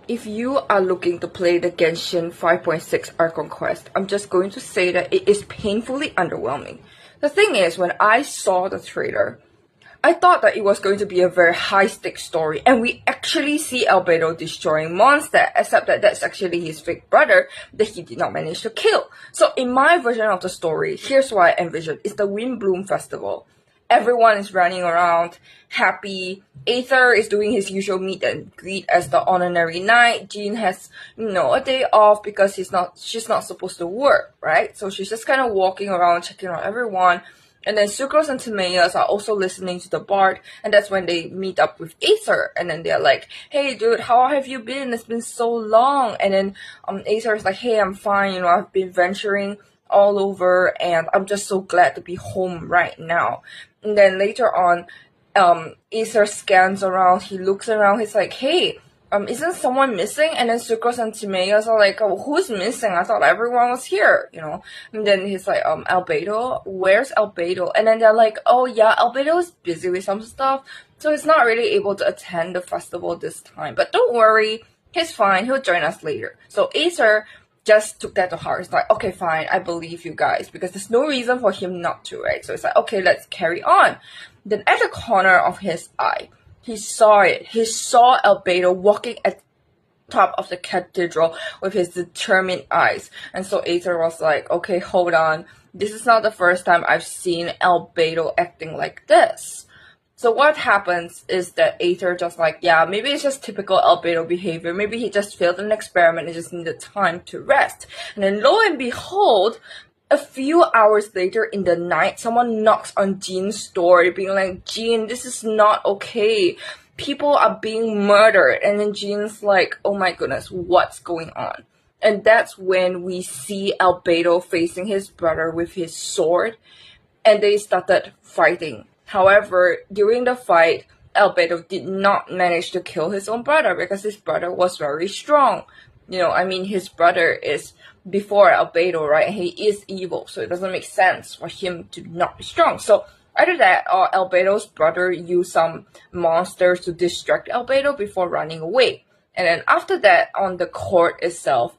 If you are looking to play the Genshin 5.6 Archon Quest, I'm just going to say that it is painfully underwhelming. The thing is, when I saw the trailer, I thought that it was going to be a very high-stakes story, and we actually see Albedo destroying Mondstadt, except that that's actually his fake brother that he did not manage to kill. So in my version of the story, here's what I envisioned. It's the Windblume Festival. Everyone is running around, happy. Aether is doing his usual meet and greet as the honorary knight. Jean has, a day off because she's not supposed to work, right? So she's just kind of walking around, checking out everyone. And then Sucrose and Timaeus are also listening to the bard, and that's when they meet up with Aether, and then they're like, "Hey dude, how have you been? It's been so long." And then Aether is like, "Hey, I'm fine, I've been venturing all over, and I'm just so glad to be home right now." And then later on, Aether scans around, he looks around, he's like, "Hey, isn't someone missing?" And then Sucrose and Timaeus are like, "Oh, who's missing? I thought everyone was here, And then he's like, Albedo? Where's Albedo?" And then they're like, "Oh yeah, Albedo is busy with some stuff, so he's not really able to attend the festival this time. But don't worry, he's fine, he'll join us later." So Aether just took that to heart. It's like, "Okay, fine, I believe you guys," because there's no reason for him not to, right? So it's like, okay, let's carry on. Then at the corner of his eye, he saw it. He saw Albedo walking at the top of the cathedral with his determined eyes. And so Aether was like, "Okay, hold on. This is not the first time I've seen Albedo acting like this." So what happens is that Aether just like, yeah, maybe it's just typical Albedo behavior. Maybe he just failed an experiment and just needed time to rest. And then lo and behold, a few hours later in the night, someone knocks on Jean's door being like, "Jean, this is not okay. People are being murdered." And then Jean's like, "Oh my goodness, what's going on?" And that's when we see Albedo facing his brother with his sword, and they started fighting. However, during the fight, Albedo did not manage to kill his own brother because his brother was very strong. His brother is before Albedo, right? He is evil, so it doesn't make sense for him to not be strong. So either that or Albedo's brother used some monsters to distract Albedo before running away. And then after that, on the court itself,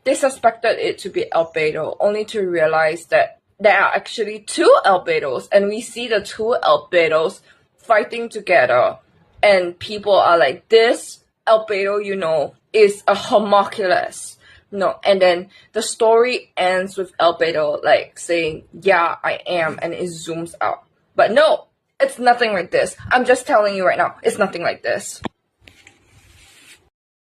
they suspected it to be Albedo, only to realize that there are actually two Albedos, and we see the two Albedos fighting together. And people are like, "This Albedo, is a homunculus." And then the story ends with Albedo like saying, "Yeah, I am," and it zooms out. But no, it's nothing like this. I'm just telling you right now, it's nothing like this.